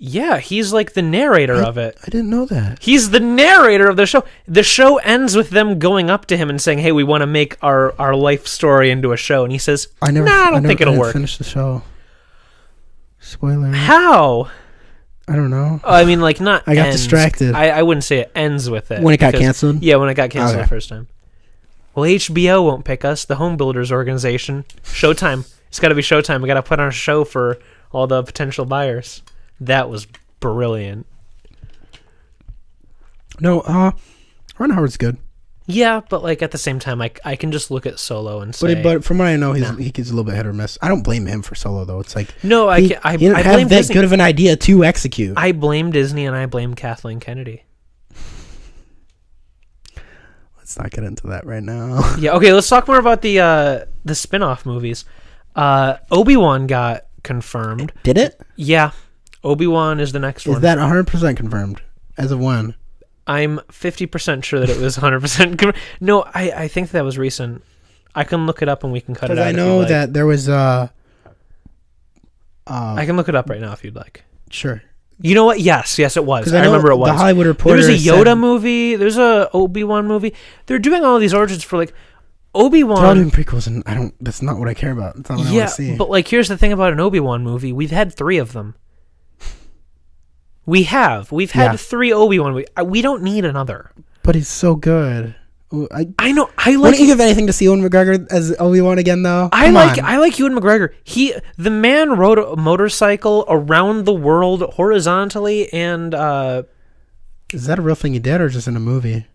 Yeah, he's like the narrator of it. I didn't know that. He's the narrator of the show. The show ends with them going up to him and saying, "Hey, we want to make our life story into a show." And he says, I don't think it'll work. Finish the show. Spoiler. How? I don't know. I mean, like, not I got ends. distracted. I wouldn't say it ends with it. When it got canceled? Yeah, when it got canceled the first time. Well, HBO won't pick us, the home builders organization. Showtime. It's got to be Showtime. We got to put on a show for all the potential buyers. That was brilliant. No, Ron Howard's good. Yeah, but like at the same time, I can just look at Solo and say. But from what I know, he gets a little bit hit or miss. I don't blame him for Solo though. It's like no, I didn't have that Disney. Good of an idea to execute. I blame Disney and I blame Kathleen Kennedy. Let's not get into that right now. Yeah. Okay. Let's talk more about the spin-off movies. Obi-Wan got confirmed. Did it? Yeah. Obi-Wan is the next one. Is that 100% confirmed? As of when? I'm 50% sure that it was 100%. No, I think that was recent. I can look it up and we can cut it out. I know that there was I can look it up right now if you'd like. Sure. You know what? Yes, it was. I remember it was. The Hollywood Reporter. There's a Yoda movie. There's a Obi-Wan movie. They're doing all these origins for like Obi-Wan. They're all doing prequels, and that's not what I care about. That's not what I want to see. But like, here's the thing about an Obi-Wan movie. We've had 3 of them. We've had 3 Obi-Wan movies. We don't need another. But he's so good. I know. I like. Wouldn't you give anything to see Ewan McGregor as Obi-Wan again, though? I like Ewan McGregor. The man rode a motorcycle around the world horizontally, and is that a real thing he did, or just in a movie?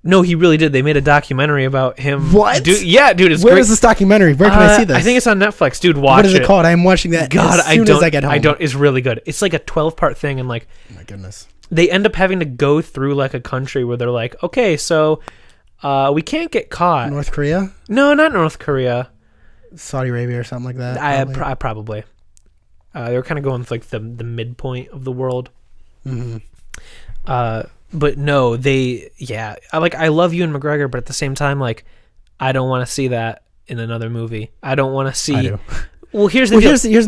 No, he really did. They made a documentary about him. What? Dude, it's Where great. is this documentary? Where can I see this? I think it's on Netflix. Dude, watch it. What is it called? I'm watching that as soon as I get home. It's really good. It's like a 12-part thing, and like, oh my goodness. They end up having to go through like a country where they're like, okay, so we can't get caught. North Korea? No, not North Korea. Saudi Arabia or something like that? Probably. They were kind of going with like the midpoint of the world. Mm-hmm. But no, I love Ewan McGregor, but at the same time, like, I don't want to see that in another movie. I don't want to see. I do. Well, here's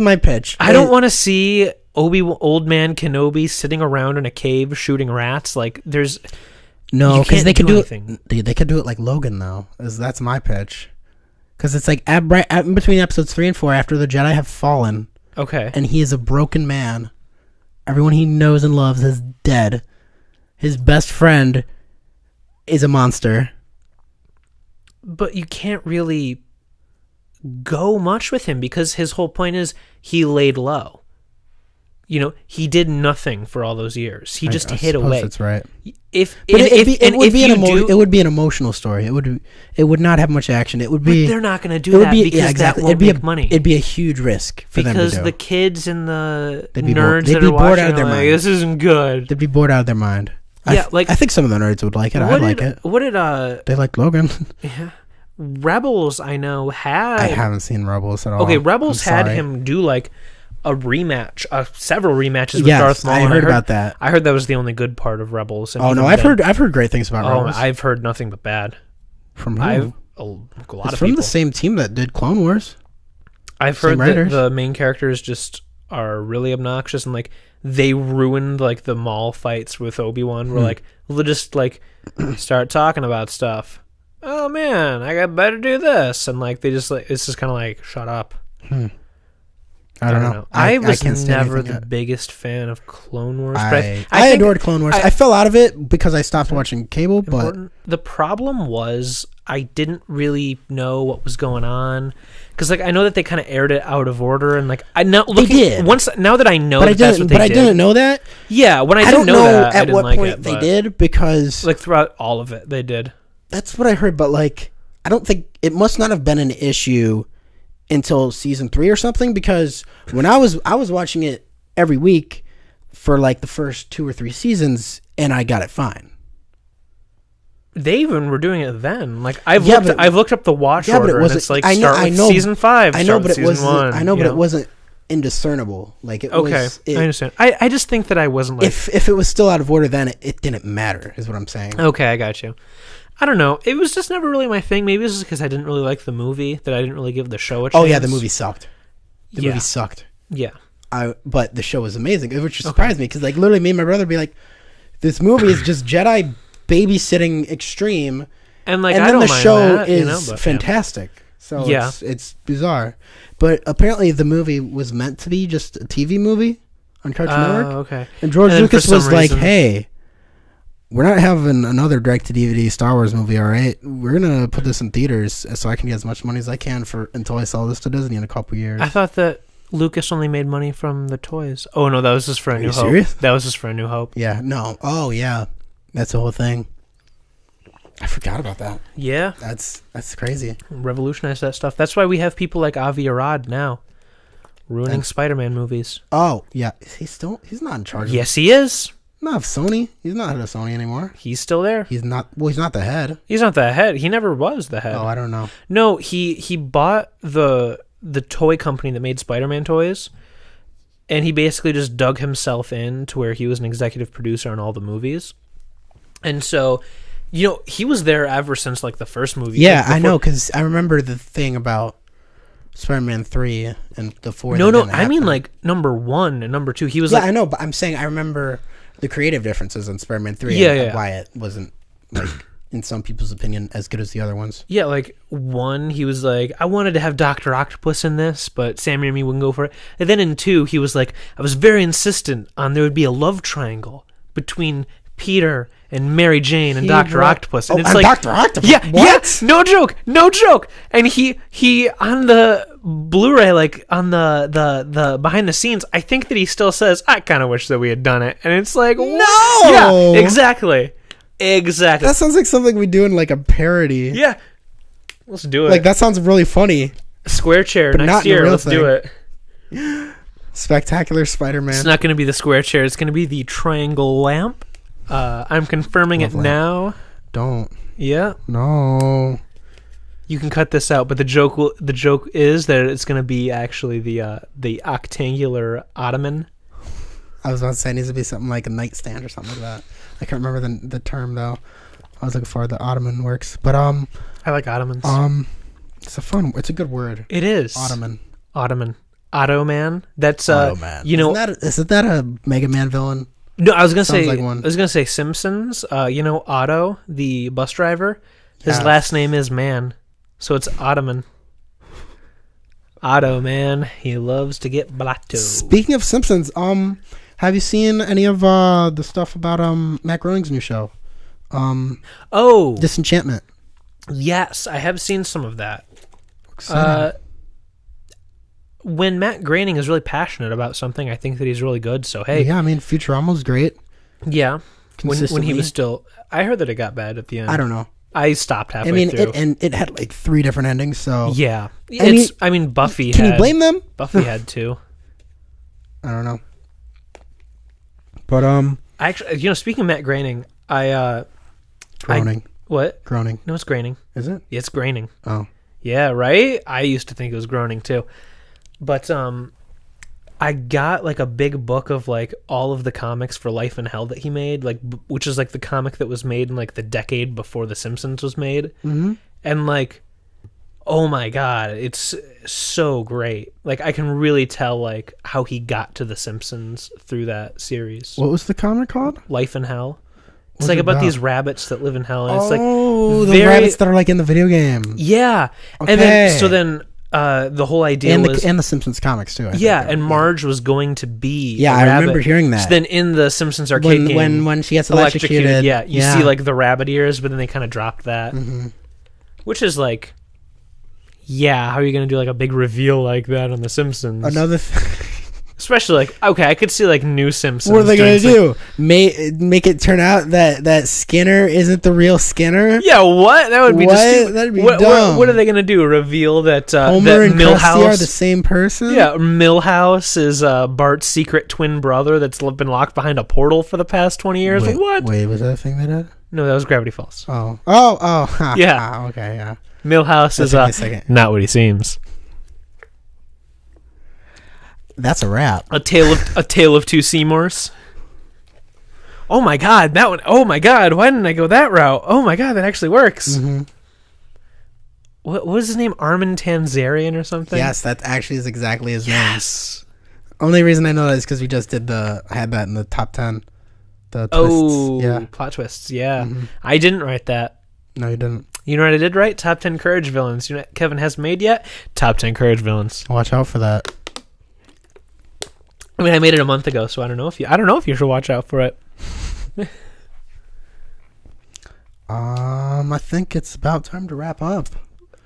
my pitch. I don't want to see old man Kenobi sitting around in a cave shooting rats. Like, there's no, because they could do it. They could do it like Logan though. That's my pitch. Because it's like in between episodes 3 and 4, after the Jedi have fallen. Okay. And he is a broken man. Everyone he knows and loves is dead. His best friend is a monster. But you can't really go much with him because his whole point is he laid low. he did nothing for all those years. He just hid away. That's right. It would be an emotional story. It would not have much action. It would be. But they're not going to do that because that won't make money. It'd be a huge risk for them to do. Because the kids and the nerds that are watching out of their mind. This isn't good. They'd be bored out of their mind. Yeah, I think some of the nerds would like it. I'd like it. What did They like Logan. Yeah. Rebels, I know, had. I haven't seen Rebels at all. Okay, Rebels had him do like a rematch, several rematches with Darth Maul. I heard about that. I heard that was the only good part of Rebels. Oh no, I've heard great things about Rebels. I've heard nothing but bad. From who? A lot of people. From the same team that did Clone Wars. I've heard that the main characters just are really obnoxious and like they ruined like the Maul fights with Obi-Wan. Where like they'll just like start talking about stuff. Oh man, I got better do this, and like they just like it's just kind of like shut up. I don't know. I was never the biggest fan of Clone Wars. I adored Clone Wars. I fell out of it because I stopped watching cable. But the problem was I didn't really know what was going on because like I know that they kind of aired it out of order and like I know they did now that I know that's what they did. But I didn't know that. Yeah, when I didn't know that, I didn't like it. At what point they did because like throughout all of it they did. That's what I heard, but like I don't think it must not have been an issue until season 3 or something because when I was watching it every week for like the first 2 or 3 seasons and I got it fine. They even were doing it then. Like I've looked up the watch order and it's like start with season 5. I know, but it wasn't. 1, I know, but it wasn't indiscernible. Like it was. I understand. I just think that I wasn't like if it was still out of order, then it didn't matter. Is what I'm saying. Okay, I got you. I don't know. It was just never really my thing. Maybe it's just because I didn't really like the movie that I didn't really give the show a chance. Oh yeah, the movie sucked. The movie sucked. Yeah. But the show was amazing, which surprised me because like literally me and my brother would be like, this movie is just Jedi babysitting extreme, and like and then the show is fantastic. So it's bizarre. But apparently the movie was meant to be just a TV movie on Cartoon Network. Okay. And George Lucas was like, hey, we're not having another direct-to-DVD Star Wars movie, all right? We're going to put this in theaters so I can get as much money as I can until I sell this to Disney in a couple years. I thought that Lucas only made money from the toys. Oh, no, that was just for A New Hope. Serious? That was just for A New Hope. Yeah, no. Oh, yeah. That's the whole thing. I forgot about that. Yeah. That's crazy. Revolutionized that stuff. That's why we have people like Avi Arad now ruining Spider-Man movies. Oh, yeah. He's not in charge. Yes, he is. Not Sony. He's not head of Sony anymore. He's still there. He's not the head. He's not the head. He never was the head. Oh, I don't know. No, he bought the toy company that made Spider-Man toys, and he basically just dug himself in to where he was an executive producer on all the movies. And so, he was there ever since like the first movie. Yeah, I know, because I remember the thing about Spider-Man 3 and the 4. No, I mean like number 1 and number 2. He was I know, but I'm saying I remember the creative differences on Spider-Man 3 and why it wasn't, like, in some people's opinion, as good as the other ones. Yeah, like, 1, he was like, I wanted to have Dr. Octopus in this, but Sam Raimi wouldn't go for it. And then in 2, he was like, I was very insistent on there would be a love triangle between Peter and Mary Jane and Dr. Octopus. And it's like Dr. Octopus? Yeah, what? Yeah, no joke. And he on the Blu-ray, like on the behind the scenes, I think that he still says, I kind of wish that we had done it. And it's like, no! Yeah, exactly. That sounds like something we do in like a parody. Yeah. Let's do it. Like that sounds really funny. Square chair but next year. Let's do it. Spectacular Spider-Man. It's not going to be the square chair. It's going to be the triangle lamp. I'm confirming it now. Don't. Yeah. No. You can cut this out, but the joke is that it's going to be actually the octangular ottoman. I was about to say it needs to be something like a nightstand or something like that. I can't remember the term though. I was looking for the ottoman works, but I like ottomans. It's a good word. It is. Ottoman. Ottoman. That's Ottoman. Isn't that a Mega Man villain? No, I was gonna say Simpsons. Otto, the bus driver. His last name is Man, so it's Ottoman. Otto, man, he loves to get blotto. Speaking of Simpsons, have you seen any of the stuff about Matt Groening's new show? Disenchantment. Yes, I have seen some of that. when Matt Groening is really passionate about something, I think that he's really good. So hey, yeah, I mean, Futurama's great. Yeah, when he was still, I heard that it got bad at the end. I don't know. I stopped halfway through. It had like 3 different endings. So yeah, I mean, Buffy. Can you blame them? Buffy had 2. I don't know. But actually, speaking of Matt Groening, Groening. What? Groening. No, it's Groening. Is it? Yeah, it's Groening. Oh. Yeah, right? I used to think it was Groening too. But I got like a big book of like all of the comics for Life in Hell that he made, like which is like the comic that was made in like the decade before The Simpsons was made. Mm-hmm. And like, oh my god, it's so great. Like I can really tell like how he got to The Simpsons through that series. What was the comic called? Life in Hell. It's like about these rabbits that live in hell, and it's like the rabbits that are like in the video game. Yeah, okay. And then the whole idea was and the Simpsons comics too. And Marge was going to be I remember hearing that. So then in the Simpsons arcade game, when she gets electrocuted, you see like the rabbit ears, but then they kind of dropped that, which is like, how are you going to do like a big reveal like that on the Simpsons? Another. Especially like, okay, I could see like new Simpsons. What are they going to do? Make it turn out that Skinner isn't the real Skinner? Yeah, what? That would be just That'd be dumb. What are they going to do? Reveal that Homer that and Krusty are the same person? Yeah, Milhouse is Bart's secret twin brother that's been locked behind a portal for the past 20 years. Wait, was that a thing they did? No, that was Gravity Falls. Oh. Yeah. Okay, yeah. Milhouse is not what he seems. That's a wrap. A tale of two Seymours. Oh my god, that one! Oh my god, why didn't I go that route? Oh my god, that actually works. Mm-hmm. What was his name? Armin Tanzarian or something? Yes, that actually is exactly his name. Yes. Only reason I know that is because we just did I had that in the top 10. The twists. Plot twists. Yeah, I didn't write that. No, you didn't. You know what I did write? Top 10 Courage villains. You know what Kevin hasn't made yet? Top 10 Courage villains. Watch out for that. I mean, I made it a month ago, so I don't know if you should watch out for it. I think it's about time to wrap up.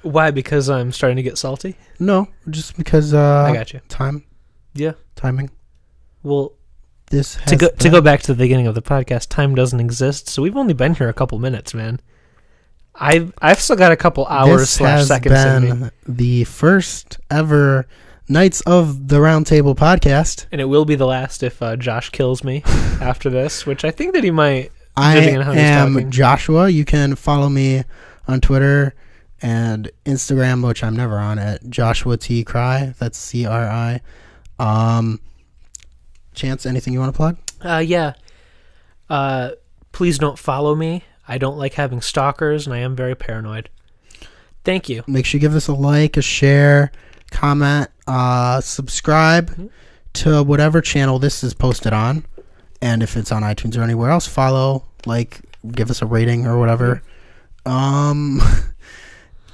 Why? Because I'm starting to get salty? No, just because I got you. Time. Yeah. Timing. Well, this to go back to the beginning of the podcast, time doesn't exist, so we've only been here a couple minutes, man. I've still got a couple hours / seconds in me. This has been the first ever Nights of the Roundtable podcast. And it will be the last if Josh kills me after this, which I think that he might. I am Joshua. You can follow me on Twitter and Instagram, which I'm never on, at Joshua T. Cry. That's CRI. Chance, anything you want to plug? Yeah. Please don't follow me. I don't like having stalkers, and I am very paranoid. Thank you. Make sure you give us a like, a share, comment, subscribe to whatever channel this is posted on. And if it's on iTunes or anywhere else, follow, like, give us a rating or whatever. And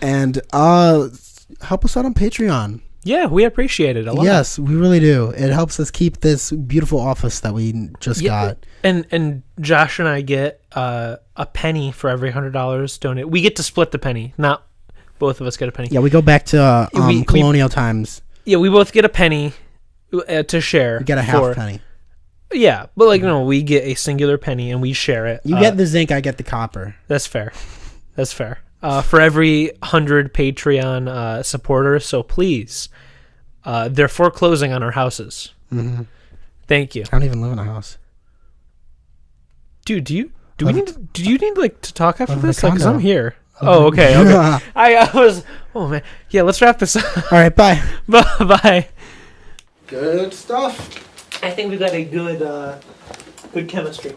help us out on Patreon. Yeah, we appreciate it a lot. Yes, we really do. It helps us keep this beautiful office that we just got. And Josh and I get a penny for every $100 donated. We get to split the penny, not both of us get a penny. Yeah, we go back to colonial times. Yeah, we both get a penny to share. We get a half penny. Yeah, but like no, we get a singular penny and we share it. You get the zinc, I get the copper. That's fair. That's fair. For every 100 Patreon supporters, so please, they're foreclosing on our houses. Mm-hmm. Thank you. I don't even live in a house, dude. Do you need like to talk after this? Because I'm here. Oh, okay. I was. Oh man. Yeah, let's wrap this up. All right. Bye. Bye. Good stuff. I think we got a good chemistry.